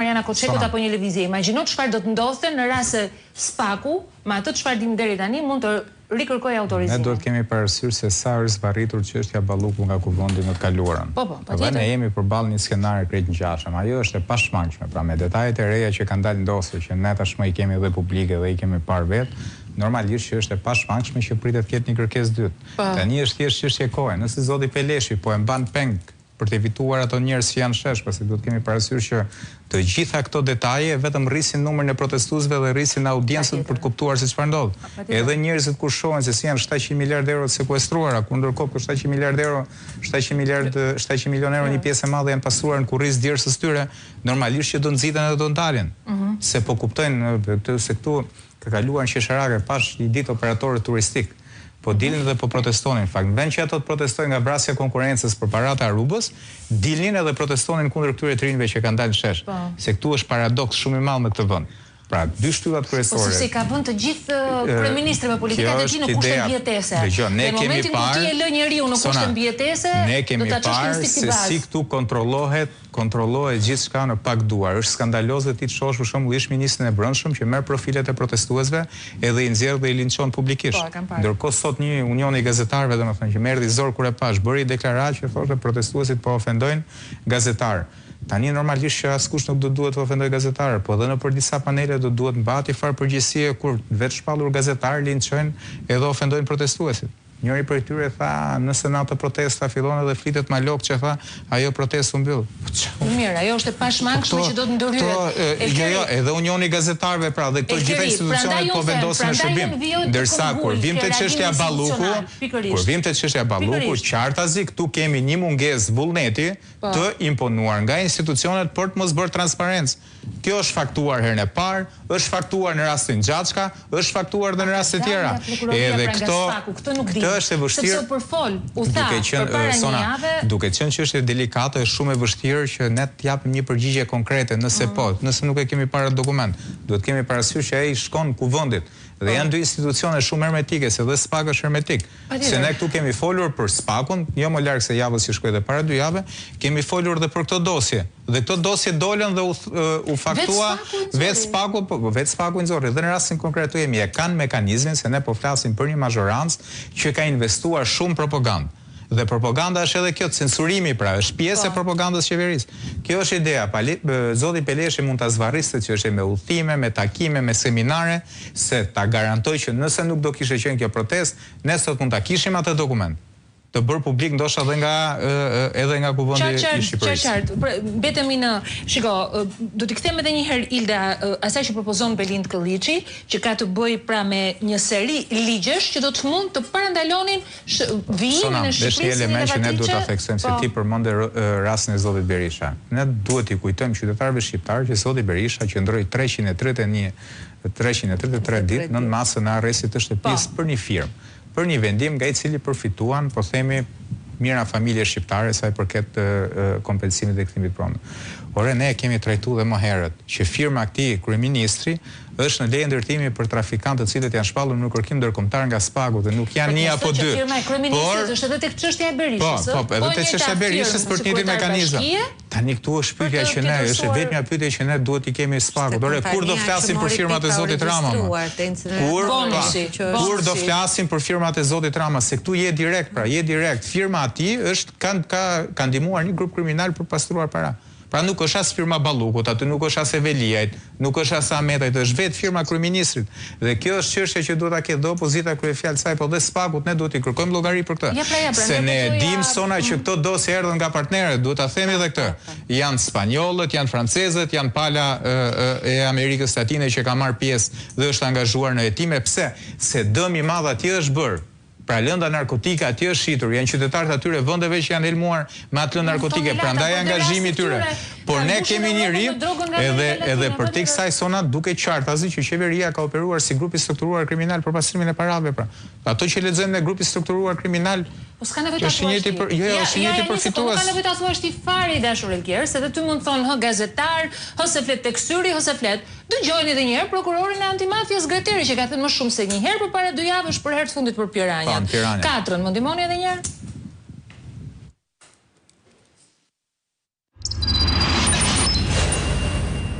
Mariana Koçekut apo një lëvizje. Imagjino çfarë do të ndodhte në rast se Spaku, me atë çfarë dim deri tani, mund të rikërkojë autorizimin. Ne duhet kemi parasysh se sa është zbarritur çështja Balluku nga kuvendi në të kaluarën. Po, ne jemi përballë një skenari krejt ngjashëm. Ajo është e pashmangshme, pra me detajet e reja që kanë dalë ndosur, që ne tashmë i kemi dhe publike dhe i kemi parë vetë, normalisht që është e pashmangshme që pritet të ketë një kërkesë dytë. Tani është thjesht çështje kohe. Nëse zoti Peleshi po e mban peng për të evituar ato njerëz që janë shesh, pasi duhet kemi parasysh që të gjitha këto detaje vetëm rrisin numrin e protestuesve dhe rrisin audiencën për të kuptuar se çfarë ndodh. Edhe njerëzit kur shohin se si janë 700 miliardë euro të sekuestruara, kur ndërkohë për 700 miliardë euro, 700 milionë euro një pjesë e madhe janë pasuar në kurriz djersës tyre, normalisht që do nxiten edhe do ndalen. Se po kuptojnë se këtu ka kaluar në qesharake pash një ditë operatorë turistik. Po dilnin dhe po protestonin. Në fakt, në vend që ato të protestojnë nga vrasja konkurencës për parat e Arubës, dilnin edhe protestonin kundër këtyre të rinjve që kanë dalë në shesh. Se këtu është paradoks shumë i madh me këtë vend. Pra, dy shtyllat kryesore. Po sepse ka vënë të gjithë kryeministrët me politikat e tij në kushte mbijetese. Ne kemi parë ti e lë njeriu në kushte mbijetese, ne kemi parë se si këtu kontrollohet gjithçka në pak duar. Është skandaloze ti të shohësh për shembull ish ministrin e Brendshëm që merr profilet e protestuesve edhe i nxjerr dhe i linçon publikisht. Ndërkohë sot një union i gazetarëve, domethënë që merrdi zor kur e pash, bëri deklaratë që thoshte protestuesit po ofendojnë gazetar. Tani normalisht që askush nuk do duhet të ofendojë gazetarë, po edhe nëpër disa panele do duhet mbati fare përgjegjësie kur vetë shpallur gazetarë linçojnë edhe ofendojnë protestuesit. Njëri prej tyre tha, nëse në atë protesta fillon edhe flitet malok që tha, ajo protestë u mbyll. Mirë, ajo është e pashmangshme që do të ndërhyret. Jo, edhe Unioni i Gazetarëve pra dhe këto gjitha institucionet po vendosen në shërbim. Ndërsa kur vim te çështja Balluku, qartazi këtu kemi një mungesë vullneti të imponuar nga institucionet për të mos bërë transparencë. Kjo është faktuar herën e parë, është faktuar në rastin Xhaçka, është faktuar edhe në raste tjera. Edhe këto është e vështirë. Sepse përfol, u tha, përpara një jave, duke qenë që është delikate, është shumë e vështirë që ne të japim një përgjigje konkrete, nëse nëse nuk e kemi parë dokument. Duhet kemi parasysh që ai shkon kuvendit. Dhe janë dy institucione shumë hermetike, se dhe SPAK është hermetik. Se ne këtu kemi folur për SPAK-un, jo më larg se javës që shkoi dhe para 2 jave, kemi folur dhe për këto dosje. Dhe këto dosje dolën dhe u faktua vetë SPAK-u nxorri. Dhe në rastin konkret jemi e kanë mekanizmin se ne po flasim për një mazhorancë që ka investuar shumë propagandë. Dhe propaganda është edhe kjo, censurimi pra, është pjesë e propagandës qeverisë. Kjo është ideja, zoti Peleshi mund ta zvarriste që është me udhime, me takime, me seminare, se ta garantoj që nëse nuk do kishte qenë kjo protestë, ne sot mund ta kishim atë dokument të bërë publik ndoshta edhe nga kuvendi i Shqipërisë. Qartë. Betemi në, shiko, do t'i kthejmë edhe një herë Ilda asaj që propozon Belind Këlliçi, që ka të bëjë pra me një seri ligjesh që do të mund të parandalonin vijimin e Shqipërisë. Është një element që ne duhet ta theksojmë se ti përmendë rastin e zotit Berisha. Ne duhet i kujtojmë qytetarëve shqiptarë që zoti Berisha qëndroi 333 ditë nën masën e arrestit të shtëpisë për një firmë. Për një vendim nga i cili përfituan, po themi, mira familje shqiptare sa i përket kompensimit dhe kthimit pronë. Ore, ne kemi trajtuar dhe më herët që firma këtij kryeministri është në leje ndërtimi për trafikantë të cilët janë shpallur në kërkim ndërkombëtar nga SPAK-u dhe nuk janë një apo dy. Firma e kryeministrit është edhe tek çështja e Berishës. Po, edhe tek çështja e Berishës për të njëjtin mekanizëm. Tani këtu është pyetja që ne, është vetëm pyetja që ne duhet i kemi SPAK-ut. Ore, kur do flasim për firmat e zotit Rama? Kur do flasim për firmat e zotit Rama? Se këtu je direkt, pra, je direkt. Firma ati është ka ndihmuar një grup kriminal për pastruar para. Pra nuk është as firma Ballukut, aty nuk është as Eveliajt, nuk është as Ahmetajt, është vetë firma kryeministrit. Dhe kjo është çështje që duhet ta ketë dhe opozita kryefjalë saj, po dhe SPAK-ut ne duhet i kërkojmë llogari për këtë. Se ne dim sona që këto dosje erdhën nga partnerët, duhet ta themi edhe këtë. Janë spanjollët, janë francezët, janë pala e Amerikës Latine që ka marrë pjesë dhe është angazhuar në hetime. Pse? Se dëm i madh atje është bërë. Pra lënda narkotike aty është shitur, janë qytetarët atyre vendeve që janë helmuar me atë lëndë narkotike, prandaj angazhimi i tyre. Por ne kemi një rim edhe për tek kësaj sona duke qartazi që qeveria ka operuar si grup i strukturuar kriminal për pastrimin e parave pra. Ato që lexojmë ne grup i strukturuar kriminal Po s'ka nevojë ta thuash ti. Është një tip për fitues. Ka nevojë ta thuash ti fare i dashur Elkier, se ty mund të thonë hë gazetar, hë se flet tek syri, hë se flet. Dëgjojeni edhe një herë prokurorin e antimafjes Greteri që ka thënë më shumë se një herë përpara 2 javësh për herë të fundit për Piranjën. 4 më ndihmoni edhe një herë?